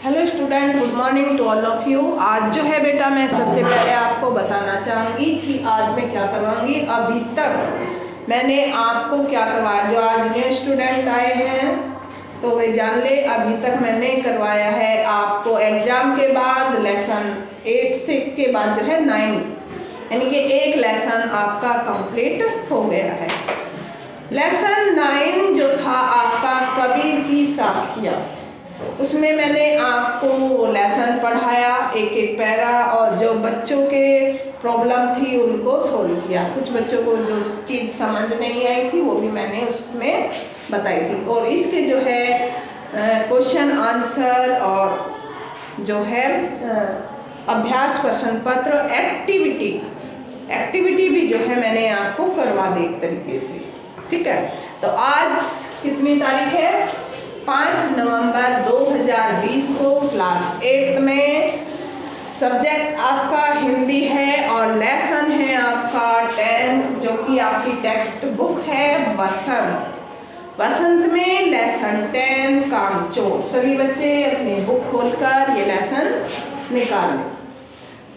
Hello student, good morning to all of you. आज जो है बेटा, मैं सबसे पहले आपको बताना चाहूँगी कि आज मैं क्या करवाऊँगी। अभी तक मैंने आपको क्या करवाया, जो आज नए स्टूडेंट आए हैं तो वे जान ले, अभी तक मैंने करवाया है आपको एग्ज़ाम के बाद लेसन 8 से के बाद जो है 9, यानी कि एक लेसन आपका कंप्लीट हो गया है। लेसन 9 जो था आपका कबीर की साखियाँ, उसमें मैंने आपको लेसन पढ़ाया, एक एक पैरा, और जो बच्चों के प्रॉब्लम थी उनको सोल्व किया। कुछ बच्चों को जो चीज़ समझ नहीं आई थी वो भी मैंने उसमें बताई थी। और इसके जो है क्वेश्चन आंसर और जो है अभ्यास प्रश्न पत्र एक्टिविटी भी जो है मैंने आपको करवा दी एक तरीके से। ठीक है, तो आज कितनी तारीख है? 5 नवंबर 2020 को क्लास 8 में सब्जेक्ट आपका हिंदी है और लेसन है आपका 10th, जो कि आपकी टेक्स्ट बुक है वसंत में लेसन 10 कामचोर। सभी बच्चे अपनी बुक खोलकर ये लेसन निकाल लें।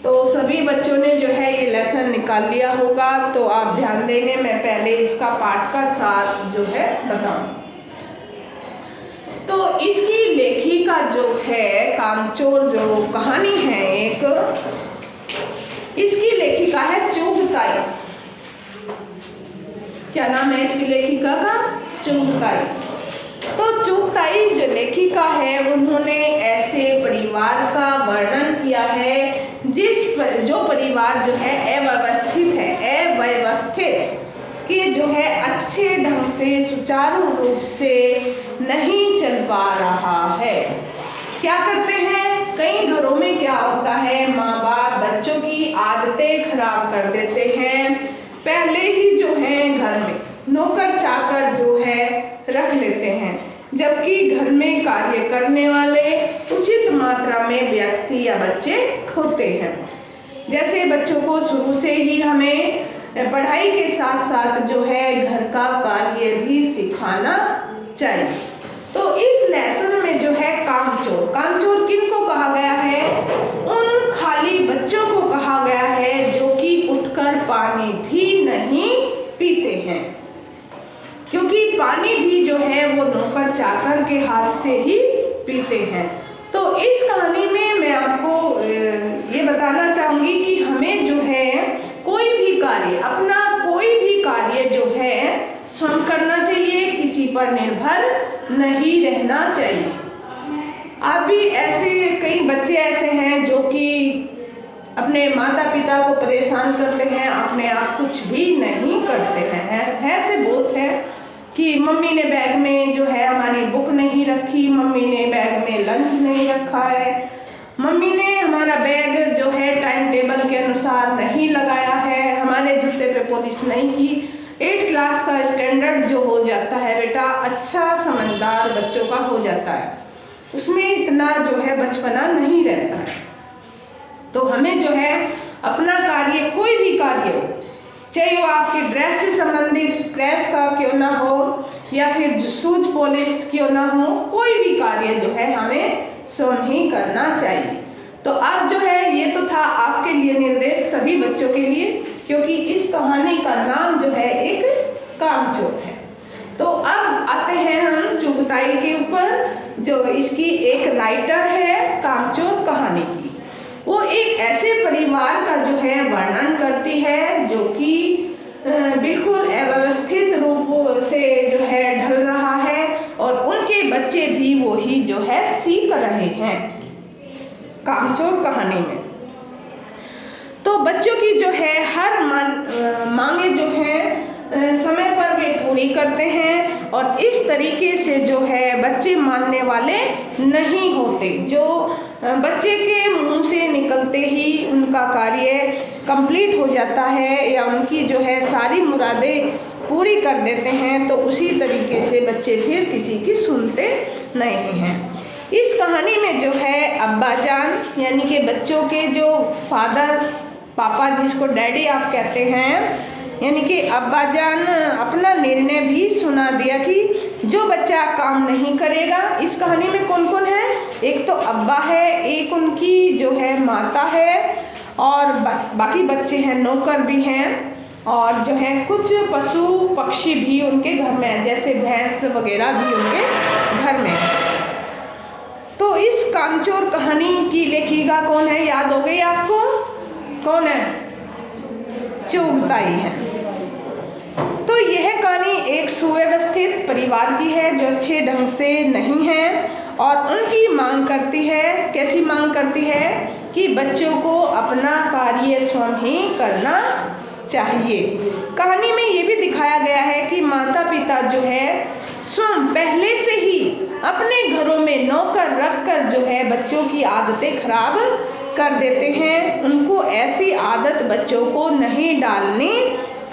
तो सभी बच्चों ने जो है ये लेसन निकाल लिया होगा, तो आप ध्यान देंगे। मैं पहले इसका पाठ का सार जो है बताऊँ। तो इसकी लेखिका जो है कामचोर, जो कहानी है एक, इसकी लेखिका है चुगताई। क्या नाम है इसकी लेखिका का? चुगताई। तो चुगताई जो लेखिका है, उन्होंने ऐसे परिवार का वर्णन किया है जो परिवार जो है अव्यवस्थित कि जो है अच्छे ढंग से सुचारू रूप से नहीं चल पा रहा है। क्या करते हैं, कई घरों में क्या होता है, माँ बाप बच्चों की आदतें खराब कर देते हैं। पहले ही जो है घर में नौकर चाकर जो है रख लेते हैं, जबकि घर में कार्य करने वाले उचित मात्रा में व्यक्ति या बच्चे होते हैं। जैसे बच्चों को शुरू से ही हमें पढ़ाई के साथ साथ जो है घर का कार्य भी सिखाना चाहिए। तो इस लेसन में जो है कामचोर किनको कहा गया है? उन खाली बच्चों को कहा गया है जो कि उठकर पानी भी नहीं पीते हैं, क्योंकि पानी भी जो है वो नौकर चाकर के हाथ से ही पीते हैं। तो इस कहानी में मैं आपको ये बताना चाहूँगी कि हमें जो है अपना कोई भी कार्य जो है स्वयं करना चाहिए, किसी पर निर्भर नहीं रहना चाहिए। अभी ऐसे कई बच्चे ऐसे हैं जो कि अपने माता पिता को परेशान करते हैं, अपने आप कुछ भी नहीं करते हैं। ऐसे बहुत है कि मम्मी ने बैग में जो है हमारी बुक नहीं रखी, मम्मी ने बैग में लंच नहीं रखा है, मम्मी ने हमारा बैग जो है टाइम टेबल के अनुसार नहीं लगाया है, हमारे जूते पे पॉलिश नहीं की। 8 क्लास का स्टैंडर्ड जो हो जाता है बेटा, अच्छा समझदार बच्चों का हो जाता है, उसमें इतना जो है बचपना नहीं रहता है। तो हमें जो है अपना कार्य, कोई भी कार्य हो, चाहे वो आपकी ड्रेस से संबंधित प्रेस का क्यों ना हो या फिर शूज पॉलिश क्यों ना हो, कोई भी कार्य जो है हमें स्वयं ही करना चाहिए। तो अब जो है ये तो था आपके लिए निर्देश सभी बच्चों के लिए, क्योंकि इस कहानी का नाम जो है एक कामचोर है। तो अब आते हैं हम चुगताई के ऊपर, जो इसकी एक राइटर है कामचोर कहानी की। वो एक ऐसे परिवार का जो है वर्णन करती है जो कि बिल्कुल अव्यवस्थित रूप से जो है ढल रहा है, और उनके बच्चे भी वो ही जो है सीख रहे हैं कामचोर कहानी में। तो बच्चों की जो है हर मांगे जो है समय पर वे पूरी करते हैं, और इस तरीके से जो है बच्चे मानने वाले नहीं होते। जो बच्चे के मुंह से निकलते ही उनका कार्य कंप्लीट हो जाता है या उनकी जो है सारी मुरादें पूरी कर देते हैं, तो उसी तरीके से बच्चे फिर किसी की सुनते नहीं हैं। इस कहानी में जो है अब्बा जान, यानी कि बच्चों के जो फादर, पापा जिसको डैडी आप कहते हैं, यानी कि अब्बा जान अपना निर्णय भी सुना दिया कि जो बच्चा काम नहीं करेगा, इस कहानी में कौन कौन है? एक तो अब्बा है, एक उनकी जो है माता है, और बाकी बच्चे हैं, नौकर भी हैं, और जो है कुछ पशु पक्षी भी उनके घर में है, जैसे भैंस वगैरह भी उनके घर में। तो इस कामचोर कहानी की लेखिका कौन है, याद हो गई आपको? कौन है? चुगताई है। तो यह कहानी एक सुव्यवस्थित परिवार की है जो अच्छे ढंग से नहीं है और उनकी मांग करती है। कैसी मांग करती है? कि बच्चों को अपना कार्य स्वयं ही करना चाहिए। कहानी में ये भी दिखाया गया है कि माता पिता जो है स्वयं पहले से ही अपने घरों में नौकर रखकर जो है बच्चों की आदतें खराब कर देते हैं। उनको ऐसी आदत बच्चों को नहीं डालनी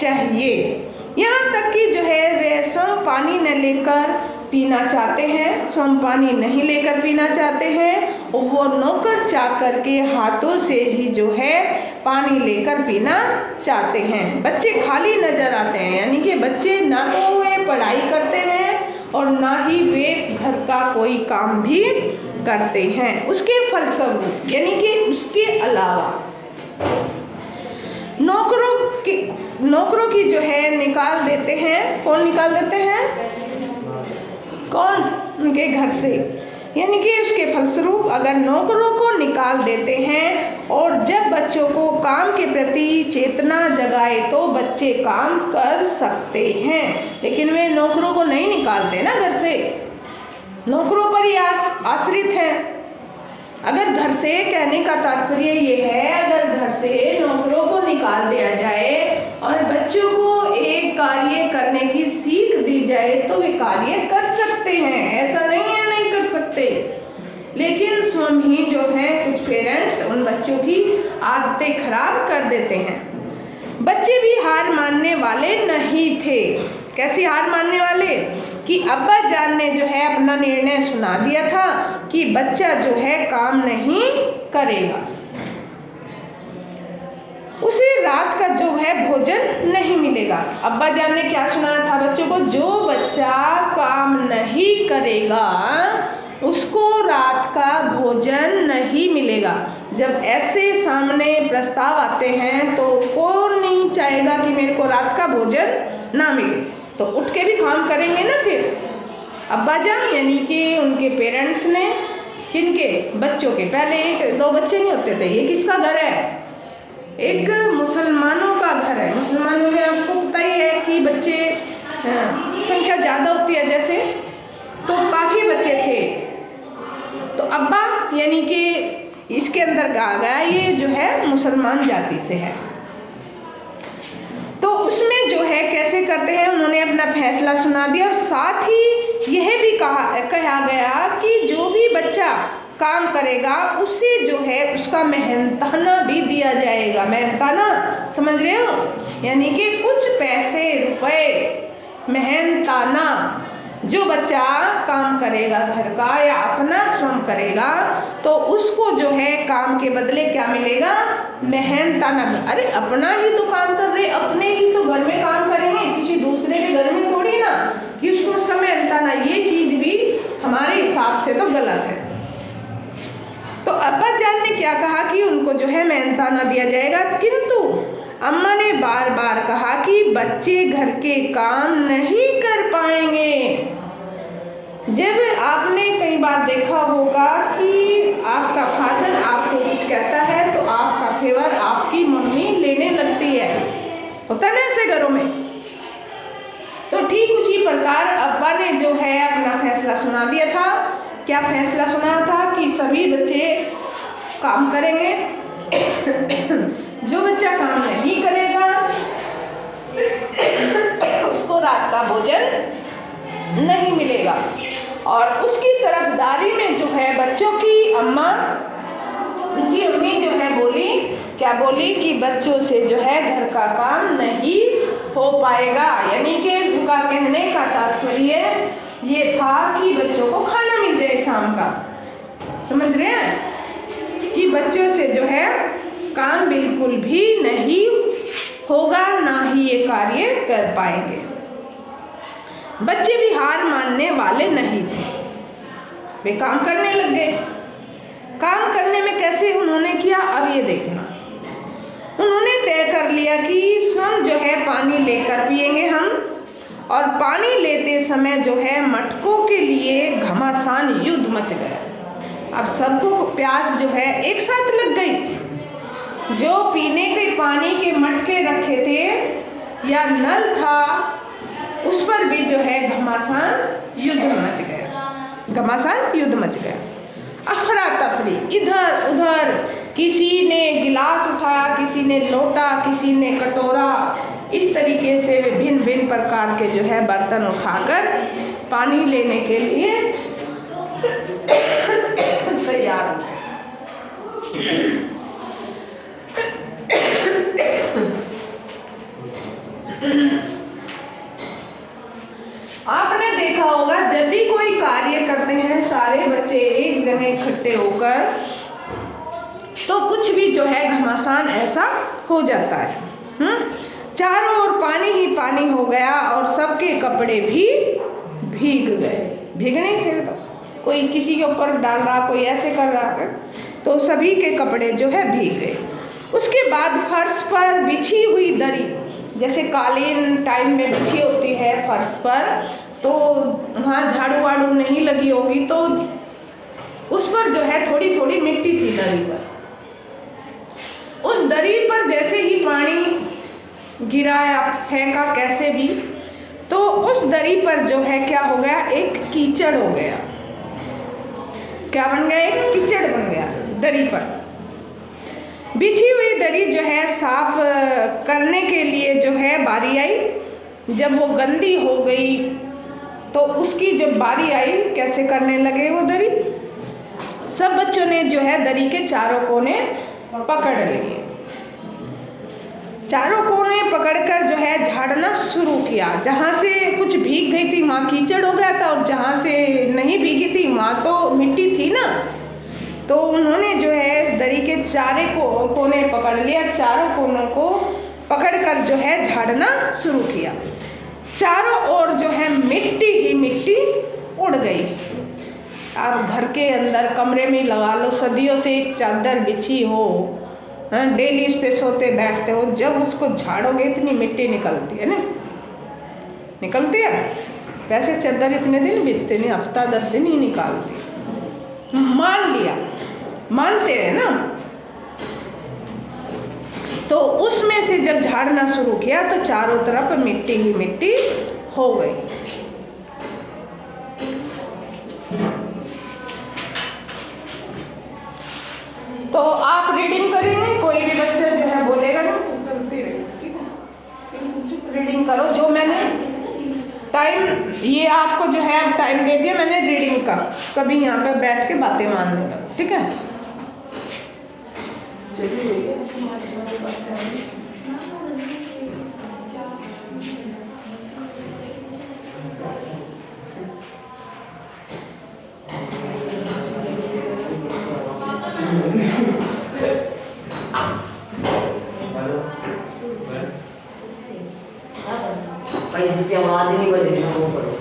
चाहिए। यहाँ तक कि जो है वे स्वयं पानी न लेकर पीना चाहते हैं, स्वयं पानी नहीं लेकर पीना चाहते हैं, और वो नौकर चाकर के हाथों से ही जो है पानी लेकर पीना चाहते हैं। बच्चे खाली नजर आते हैं, यानी कि बच्चे ना तो वे पढ़ाई करते हैं और ना ही वे घर का कोई काम भी करते हैं। उसके फलस्वरूप यानी कि उसके अलावा नौकरों की जो है निकाल देते हैं। कौन निकाल देते हैं? कौन? उनके घर से। यानी कि उसके फलस्वरूप अगर नौकरों को निकाल देते हैं और जब बच्चों को काम के प्रति चेतना जगाए तो बच्चे काम कर सकते हैं, लेकिन वे नौकरों को नहीं निकालते ना घर से, नौकरों पर ही आश्रित हैं। अगर घर से कहने का तात्पर्य ये है, अगर घर से नौकरों को निकाल दिया जाए और बच्चों को एक कार्य करने की सीख दी जाए तो वे कार्य कर सकते हैं, ऐसा नहीं है नहीं कर सकते। लेकिन स्वयं ही जो है कुछ पेरेंट्स उन बच्चों की आदतें खराब कर देते हैं। बच्चे भी हार मानने वाले नहीं थे। कैसी हार मानने वाले? कि अब्बा जान ने जो है अपना निर्णय सुना दिया था कि बच्चा जो है काम नहीं करेगा, उसे रात का जो है भोजन नहीं मिलेगा। अब्बा जान ने क्या सुनाया था बच्चों को? जो बच्चा काम नहीं करेगा उसको रात का भोजन नहीं मिलेगा। जब ऐसे सामने प्रस्ताव आते हैं तो कौन नहीं चाहेगा कि मेरे को रात का भोजन ना मिले, तो उठ के भी काम करेंगे ना। फिर अब्बा जान यानी कि उनके पेरेंट्स ने, किनके? बच्चों के। पहले एक दो बच्चे नहीं होते थे। ये किसका घर है? एक मुसलमानों का घर है। मुसलमानों में आपको पता ही है कि बच्चे संख्या ज़्यादा होती है, जैसे तो काफ़ी बच्चे थे। तो अब्बा यानी कि इसके अंदर आ गया, ये जो है मुसलमान जाति से है। तो उसमें जो है कैसे करते हैं, उन्होंने अपना फैसला सुना दिया और साथ ही यह भी कहा गया कि जो भी बच्चा काम करेगा उससे जो है उसका मेहनताना भी दिया जाएगा। मेहनताना समझ रहे हो? यानी कि कुछ पैसे रुपए मेहनताना। जो बच्चा काम करेगा घर का या अपना श्रम करेगा तो उसको जो है काम के बदले क्या मिलेगा? मेहनताना। अरे अपना ही तो काम कर रहे, अपने ही तो घर में काम करेंगे, किसी दूसरे के घर में थोड़ी ना कि उसको उसका मेहनताना। ये चीज भी हमारे हिसाब से तो गलत है। तो अब्बा जान ने क्या कहा कि उनको जो है मेहनताना दिया जाएगा, किंतु अम्मा ने बार बार कहा कि बच्चे घर के काम नहीं कर पाएंगे। जब आपने कई बार देखा होगा कि आपका फादर आपको कुछ कहता है तो आपका फेवर आपकी मम्मी लेने लगती है, होता है ना ऐसे घरों में। तो ठीक उसी प्रकार अब्बा ने जो है अपना फैसला सुना दिया था। क्या फैसला सुना था? कि सभी बच्चे काम करेंगे, जो बच्चा काम नहीं करेगा उसको रात का भोजन नहीं मिलेगा। और उसकी तरफदारी में जो है बच्चों की अम्मा, उनकी अम्मी जो है बोली, क्या बोली? कि बच्चों से जो है घर का काम नहीं हो पाएगा। यानी कि उनका कहने का तात्पर्य ये था कि बच्चों को खाना मिल जाए शाम का। समझ रहे हैं? कि बच्चों से जो है काम बिल्कुल भी नहीं होगा, ना ही ये कार्य कर पाएंगे। बच्चे भी हार मानने वाले नहीं थे, वे काम करने लग गए। काम करने में कैसे उन्होंने किया, अब ये देखना। उन्होंने तय कर लिया कि स्वयं जो है पानी लेकर पिएंगे हम, और पानी लेते समय जो है मटकों के लिए घमासान युद्ध मच गया। अब सबको प्यास जो है एक साथ लग गई। जो पीने के पानी के मटके रखे थे या नल था, उस पर भी जो है घमासान युद्ध मच गया, घमासान युद्ध मच गया। अफरा तफरी इधर उधर, किसी ने गिलास उठाया, किसी ने लोटा, किसी ने कटोरा, इस तरीके से वे भिन्न भिन्न प्रकार के जो है बर्तन उठाकर पानी लेने के लिए तैयार हो गए। आपने देखा होगा जब भी कोई कार्य करते हैं सारे बच्चे एक जगह इकट्ठे होकर, तो कुछ भी जो है घमासान ऐसा हो जाता है। चारों ओर पानी ही पानी हो गया और सबके कपड़े भी भीग गए। भीगने थे तो कोई किसी के ऊपर डाल रहा, कोई ऐसे कर रहा है, तो सभी के कपड़े जो है भीग गए। उसके बाद फर्श पर बिछी हुई दरी, जैसे कालीन टाइम में बिछी होती है फर्श पर, तो वहाँ झाड़ू वाड़ू नहीं लगी होगी, तो उस पर जो है थोड़ी थोड़ी मिट्टी थी दरी पर। उस दरी पर जैसे ही पानी गिरा या फेंका कैसे भी, तो उस दरी पर जो है क्या हो गया, एक कीचड़ हो गया। क्या बन गया, एक कीचड़ बन गया दरी पर। बिछी हुई दरी जो है साफ करने के लिए जो है बारी आई। जब वो गंदी हो गई तो उसकी जब बारी आई, कैसे करने लगे वो दरी, सब बच्चों ने जो है दरी के चारों कोने पकड़ लिए। चारों कोने पकड़कर जो है झाड़ना शुरू किया। जहाँ से कुछ भीग गई थी वहाँ कीचड़ हो गया था, और जहाँ से नहीं भीगी थी वहाँ तो मिट्टी थी ना। तो उन्होंने जो है इस दरी के कोने पकड़ लिया, चारों कोनों को पकड़कर जो है झाड़ना शुरू किया। चारों ओर जो है मिट्टी ही मिट्टी उड़ गई। आप घर के अंदर कमरे में लगा लो, सदियों से एक चादर बिछी हो, डेली इस पे सोते बैठते हो, जब उसको झाड़ोगे इतनी मिट्टी निकलती है ना, निकलती है। वैसे चादर इतने दिन बिछते नहीं, हफ्ता 10 दिन ही निकालती। मान लिया, मानते हैं ना। तो उसमें से जब झाड़ना शुरू किया तो चारों तरफ मिट्टी ही मिट्टी हो गई। तो आप रीडिंग करेंगे, कोई भी बच्चा जो है बोलेगा ना, चलती रहे, ठीक है। रीडिंग करो। जो मैंने टाइम ये आपको जो है टाइम दे दिया मैंने रीडिंग का, कभी यहाँ पे बैठ के बातें मानने का, ठीक है। चलिए भाई जिसकी आवाज ही नहीं बज रही वो पढ़ो।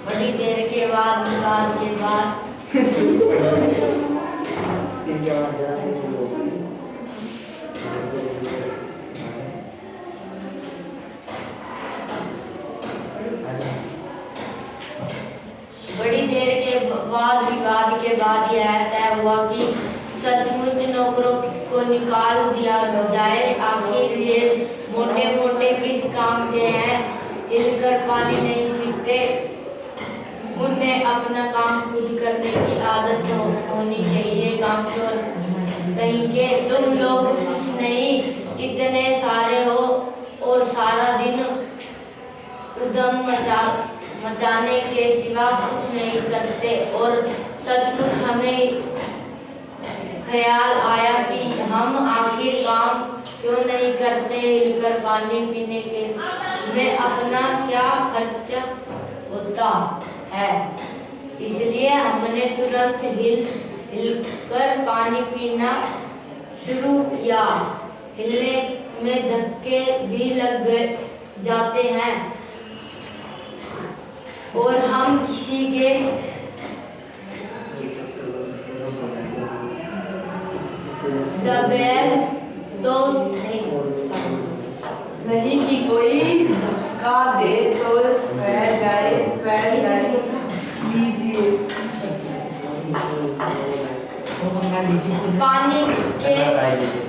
बड़ी देर के बाद विवाद के बाद यह तय हुआ कि सचमुच नौकरों को निकाल दिया जाए। आखिर ये मोटे मोटे किस काम के हैं, हिलकर पानी नहीं पीते। उन्हें अपना काम खुद करने की आदत होनी चाहिए। कामचोर कहीं के तुम लोग कुछ नहीं, इतने सारे हो और सारा दिन उधम मचाने के सिवा कुछ नहीं करते। और सचमुच हमें ख्याल आया कि हम आखिर काम क्यों नहीं करते, हिलकर पानी पीने के में अपना क्या खर्चा होता है। इसलिए हमने तुरंत हिलकर पानी पीना शुरू किया। हिलने में धक्के भी लग जाते हैं, और हम किसी के दबेल तो नहीं कि कोई धक्का दे तो सह जाए लीजिए।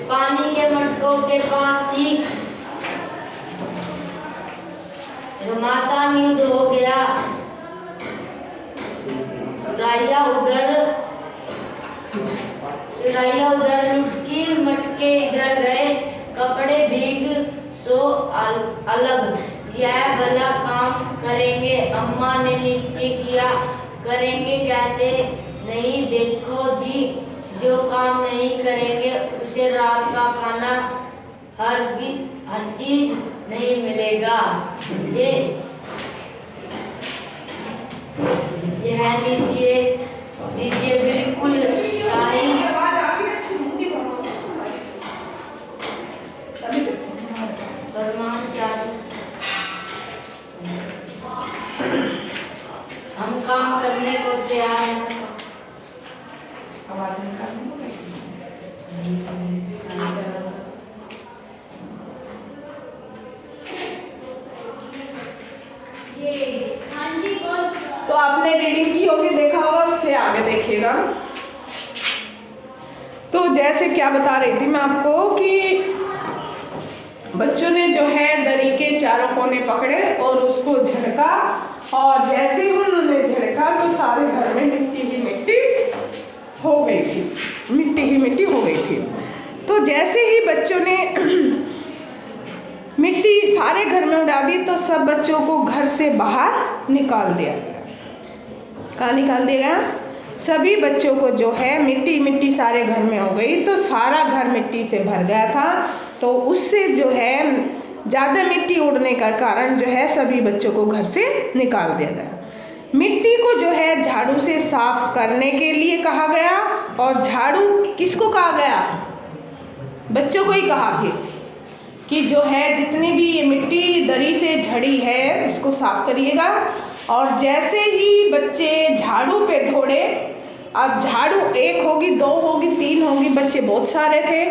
पानी के मटकों के पास ही घमासान युद्ध हो गया। सुराइया उधर लुटकी मटके इधर गए, कपड़े भीग सो अलग। यह भला काम करेंगे, अम्मा ने निश्चय किया। करेंगे कैसे नहीं, देखो जी, जो काम नहीं करेंगे उसे रात का खाना हर चीज नहीं मिलेगा। यह लीजिए बिल्कुल शाही फरमान जारी। हम काम करने को तैयार हैं। तो आपने रीडिंग की होगी, देखा होगा, उससे आगे देखिएगा। तो जैसे क्या बता रही थी मैं आपको कि बच्चों ने जो है दरी के चारों कोने पकड़े और उसको झटका, और जैसे ही उन्होंने झटका तो सारे घर में मिट्टी ही मिट्टी हो गई थी। तो जैसे ही बच्चों ने मिट्टी सारे घर में उड़ा दी तो सब बच्चों को घर से बाहर निकाल दिया गया। कहाँ निकाल दिया गया? सभी बच्चों को जो है मिट्टी सारे घर में हो गई, तो सारा घर मिट्टी से भर गया था। तो उससे जो है ज़्यादा मिट्टी उड़ने का कारण जो है सभी बच्चों को घर से निकाल दिया गया। मिट्टी को जो है झाड़ू से साफ करने के लिए कहा गया, और झाड़ू किसको कहा गया? बच्चों को ही कहा फिर कि जो है जितनी भी ये मिट्टी दरी से झड़ी है इसको साफ करिएगा। और जैसे ही बच्चे झाड़ू पे दौड़े, अब झाड़ू 1 होगी, 2 होगी, 3 होगी, बच्चे बहुत सारे थे,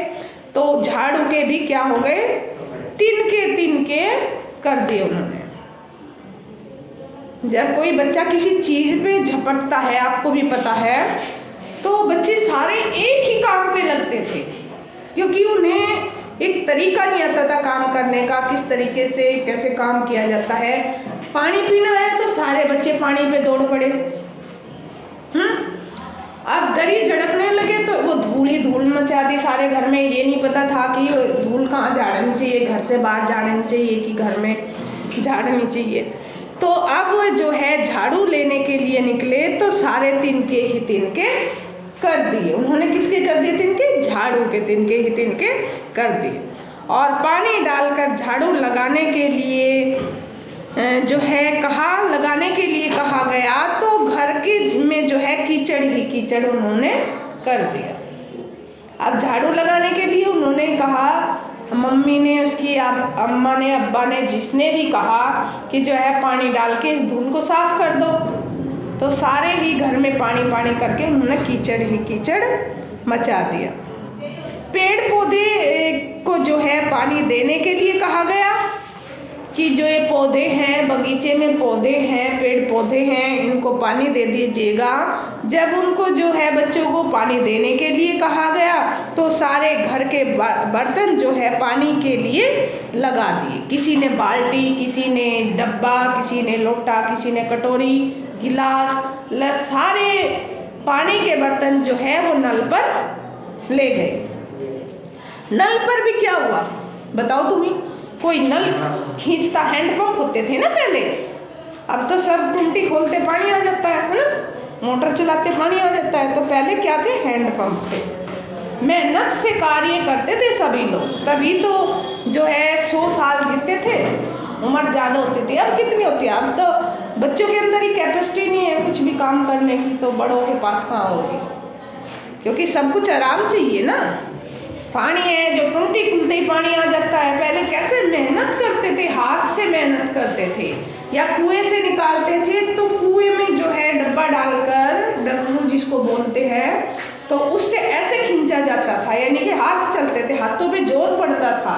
तो झाड़ू के भी क्या हो गए? तिनके कर दिए उन्होंने। जब कोई बच्चा किसी चीज़ पे झपटता है, आपको भी पता है, तो बच्चे सारे एक ही काम पे लगते थे, क्योंकि उन्हें एक तरीका नहीं आता था काम करने का, किस तरीके से कैसे काम किया जाता है। पानी पीना है तो सारे बच्चे पानी पे दौड़ पड़े। अब दरी झड़कने लगे तो वो धूल मचा दी सारे घर में। ये नहीं पता था कि धूल कहाँ झाड़नी चाहिए, घर से बाहर झाड़नी चाहिए कि घर में झाड़नी चाहिए। तो अब जो है झाड़ू लेने के लिए निकले तो सारे तिनके कर दिए उन्होंने। किसके कर दिए? तिनके, झाड़ू के तिनके कर दिए। और पानी डालकर झाड़ू लगाने के लिए जो है लगाने के लिए कहा गया, तो घर के में जो है कीचड़ उन्होंने कर दिया। अब झाड़ू लगाने के लिए उन्होंने कहा, मम्मी ने, उसकी अम्मा ने, अब्बा ने, जिसने भी कहा कि जो है पानी डाल के इस धूल को साफ कर दो, तो सारे ही घर में पानी करके उन्होंने कीचड़ मचा दिया। पेड़ पौधे को जो है पानी देने के लिए कहा गया कि जो ये पौधे हैं, बगीचे में पौधे हैं, पेड़ पौधे हैं, इनको पानी दे दीजिएगा। जब उनको जो है बच्चों को पानी देने के लिए कहा गया तो सारे घर के बर्तन जो है पानी के लिए लगा दिए। किसी ने बाल्टी, किसी ने डब्बा, किसी ने लोटा, किसी ने कटोरी, गिलास, सारे पानी के बर्तन जो है वो नल पर ले गए। नल पर भी क्या हुआ बताओ तुम्हें? कोई नल खींचता, हैंडपंप होते थे ना पहले, अब तो सब टुंटी खोलते पानी आ जाता है ना, मोटर चलाते पानी आ जाता है। तो पहले क्या थे? हैंडपंप थे। मेहनत से कार्य करते थे सभी लोग, तभी तो जो है 100 साल जीते थे, उम्र ज़्यादा होती थी। अब कितनी होती है? अब तो बच्चों के अंदर ही कैपेसिटी नहीं है कुछ भी काम करने की, तो बड़ों के पास कहाँ होगी, क्योंकि सब कुछ आराम चाहिए ना। पानी है जो टूटी खुलते ही पानी आ जाता है। पहले कैसे मेहनत करते थे, हाथ से मेहनत करते थे, या कुएं से निकालते थे तो कुएं में जो है डब्बा डालकर, डब्बू जिसको बोलते हैं, तो उससे ऐसे खींचा जाता था, यानी कि हाथ चलते थे, हाथों पे जोर पड़ता था,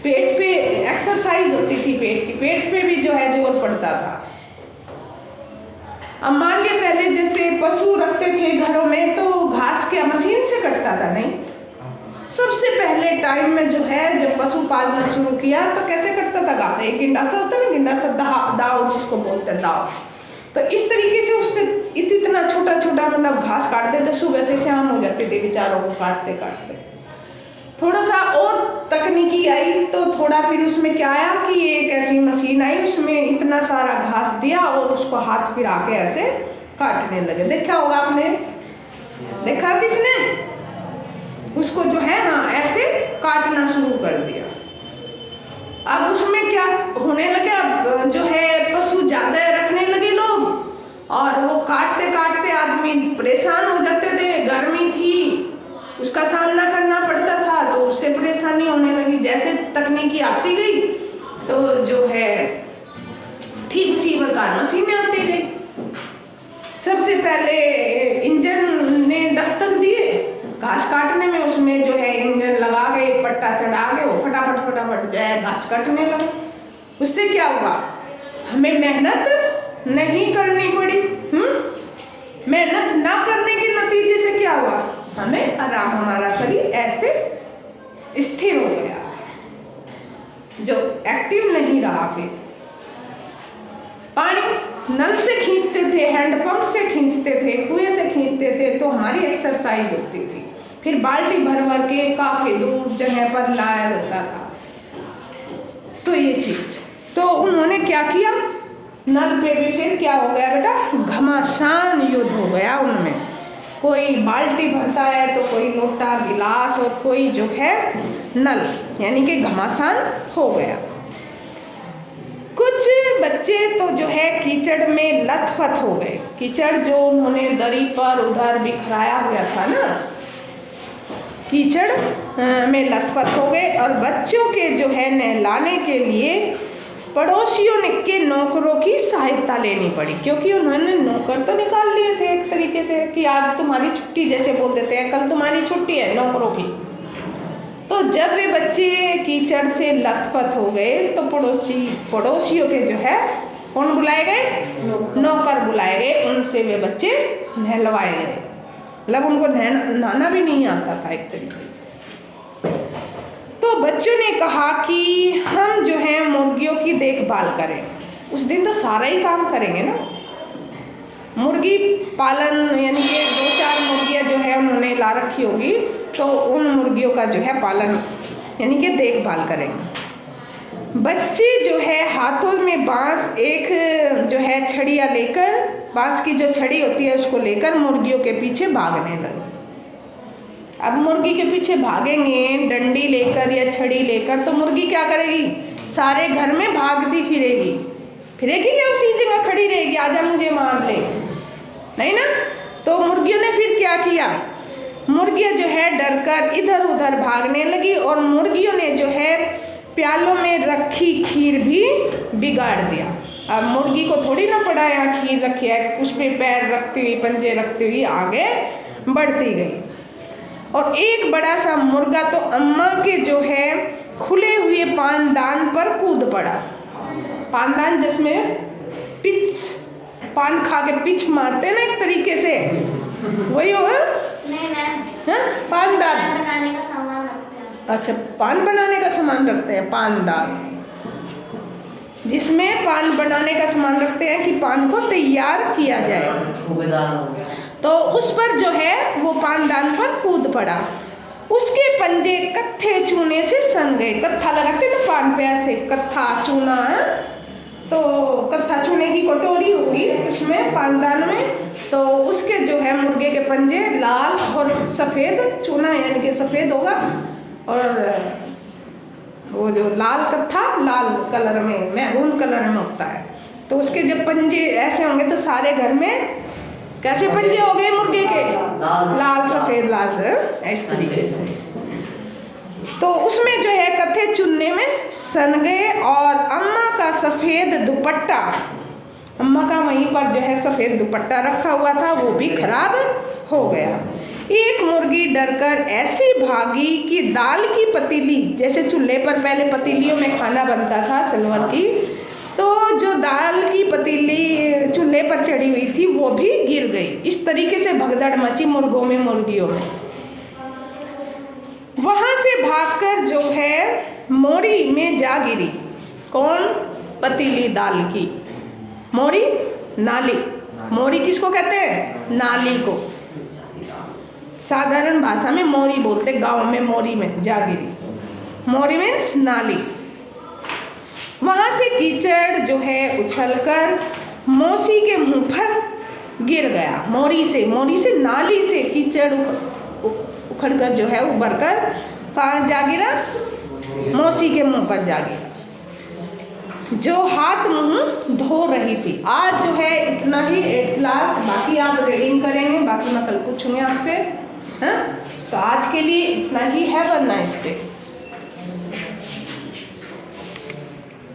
पेट पे एक्सरसाइज होती थी, पेट की, पेट पे भी जो है जोर पड़ता था। अब मान लिया पहले जैसे पशु रखते थे घरों में तो घास क्या मशीन से कटता था? नहीं। सबसे पहले टाइम में जो है जब पशु पालना शुरू किया तो कैसे कटता था घास? एक गिंडासा होता है ना, गिंडासा, दाव जिसको बोलते हैं, दाव। तो इस तरीके से उससे इतना छोटा छोटा मतलब घास काटते थे, सुबह से शाम हो जाती थी बेचारों को काटते काटते। थोड़ा सा और तकनीकी आई तो थोड़ा फिर उसमें क्या आया कि एक ऐसी मशीन आई, उसमें इतना सारा घास दिया और उसको हाथ फिरा के ऐसे काटने लगे। देखा होगा आपने, देखा किसने? उसको जो है हाँ ऐसे काटना शुरू कर दिया। अब उसमें क्या होने लगे, अब जो है पशु ज़्यादा रखने लगे लोग और वो काटते काटते आदमी परेशान हो जाते थे, गर्मी थी उसका सामना करना पड़ता था तो उससे परेशानी होने लगी। जैसे तकनीकी आती गई तो जो है ठीक उसी प्रकार मशीनें आती गई। सबसे पहले इंजन ने दस्तक दिए घास काटने में, उसमें जो है इंजन लगा के पट्टा चढ़ा के वो फटाफट फटाफट जो है घास काटने लगे। उससे क्या हुआ, हमें मेहनत नहीं करनी पड़ी। मेहनत ना करने के नतीजे से क्या हुआ, हमें आराम, हमारा शरीर ऐसे स्थिर हो गया, जो एक्टिव नहीं रहा। फिर पानी नल से खींचते थे, हैंडपंप से खींचते थे, कुएं से खींचते थे तो हमारी एक्सरसाइज होती थी। फिर बाल्टी भर भर के काफ़ी दूर जगह पर लाया जाता था। तो ये चीज़ तो उन्होंने क्या किया, नल पे भी फिर क्या हो गया बेटा, घमासान युद्ध हो गया उनमें। कोई बाल्टी भरता है तो कोई लोटा गिलास और कोई जो है नल, यानी कि घमासान हो गया। कुछ बच्चे तो जो है कीचड़ में लथपथ हो गए। कीचड़ जो उन्होंने दरी पर उधर बिखराया हुआ था ना, कीचड़ में लथपथ हो गए। और बच्चों के जो है नहलाने के लिए पड़ोसियों के नौकरों की सहायता लेनी पड़ी, क्योंकि उन्होंने नौकर तो निकाल लिए थे एक तरीके से कि आज तुम्हारी छुट्टी, जैसे बोल देते हैं कल तुम्हारी छुट्टी है नौकरों की। तो जब वे बच्चे कीचड़ से लथपथ हो गए तो पड़ोसियों के जो है कौन बुलाए गए, नौकर बुलाए गए, उनसे वे बच्चे नहलवाए गए। मतलब उनको नहाना भी नहीं आता था एक तरीके से। तो बच्चों ने कहा कि हम जो है मुर्गियों की देखभाल करें। उस दिन तो सारा ही काम करेंगे ना, मुर्गी पालन, यानी कि 2-4 मुर्गियाँ जो है उन्होंने ला रखी होगी तो उन मुर्गियों का जो है पालन यानी कि देखभाल करेंगे। बच्चे जो है हाथों में बांस, एक जो है छड़ियाँ लेकर, बांस की जो छड़ी होती है उसको लेकर मुर्गियों के पीछे भागने लगे। अब मुर्गी के पीछे भागेंगे डंडी लेकर या छड़ी लेकर तो मुर्गी क्या करेगी, सारे घर में भागती फिरेगी क्या उसी जगह खड़ी रहेगी, आजा मुझे मार ले, नहीं ना। तो मुर्गियों ने फिर क्या किया, मुर्गियाँ जो है डरकर इधर उधर भागने लगी और मुर्गियों ने जो है प्यालों में रखी खीर भी बिगाड़ दिया। अब मुर्गी को थोड़ी ना पड़ा यहाँ खीर रखी है, उस पर पैर रखती हुई, पंजे रखती हुई आगे बढ़ती गई। और एक बड़ा सा मुर्गा तो अम्मा के जो है खुले हुए पानदान पर कूद पड़ा। पानदान जिसमें पिच, पान खा के पिच मारते हैं ना एक तरीके से, वही हो। नहीं मैम, पानदान बनाने का सामान रखते हैं। अच्छा, पान बनाने का सामान रखते हैं, पानदान, जिसमें पान बनाने का सामान रखते हैं कि पान को तैयार किया जाए। तो उस पर जो है वो पानदान पर कूद पड़ा। उसके पंजे कत्थे चूने से सन गए। कत्था लगाते ना पान पे ऐसे, कत्था चूना, तो कत्था चूने की कटोरी होगी उसमें पानदान में, तो उसके जो है मुर्गे के पंजे लाल और सफ़ेद, चूना यानी कि सफ़ेद होगा और वो जो लाल कत्था लाल कलर में, मैरून कलर में होता है। तो उसके जब पंजे ऐसे होंगे तो सारे घर में कैसे पंजे हो गए मुर्गे के, लाल सफ़ेद, लाल से इस तरीके से। तो उसमें जो है कथे चुनने में सन गए और अम्मा का सफ़ेद दुपट्टा, अम्मा का वहीं पर जो है सफ़ेद दुपट्टा रखा हुआ था वो भी खराब हो गया। एक मुर्गी डरकर ऐसी भागी कि दाल की पतीली, जैसे चूल्हे पर पहले पतीलियों में खाना बनता था सिल्वर की, तो जो दाल की पतीली चूल्हे पर चढ़ी हुई थी वो भी गिर गई। इस तरीके से भगदड़ मची मुर्गों में, मुर्गियों में। वहाँ से भागकर जो है मोरी में जा गिरी। कौन? पतीली दाल की। मोरी, नाली। मोरी किसको कहते हैं? नाली को। साधारण भाषा में मोरी बोलते, गांव में मोरी में जा गिरी। मोरी मीन्स नाली। वहाँ से कीचड़ जो है उछलकर मौसी के मुंह पर गिर गया। मोरी से नाली से कीचड़ उखड़कर जो है उभरकर कहाँ जा गिरा? मौसी के मुंह पर जा गिरा, जो हाथ मुंह धो रही थी। आज जो है इतना ही 8th क्लास, बाकी आप रीडिंग करेंगे, बाकी मैं कल पूछूंगी आपसे। हाँ, तो आज के लिए इतना ही। Have a nice day.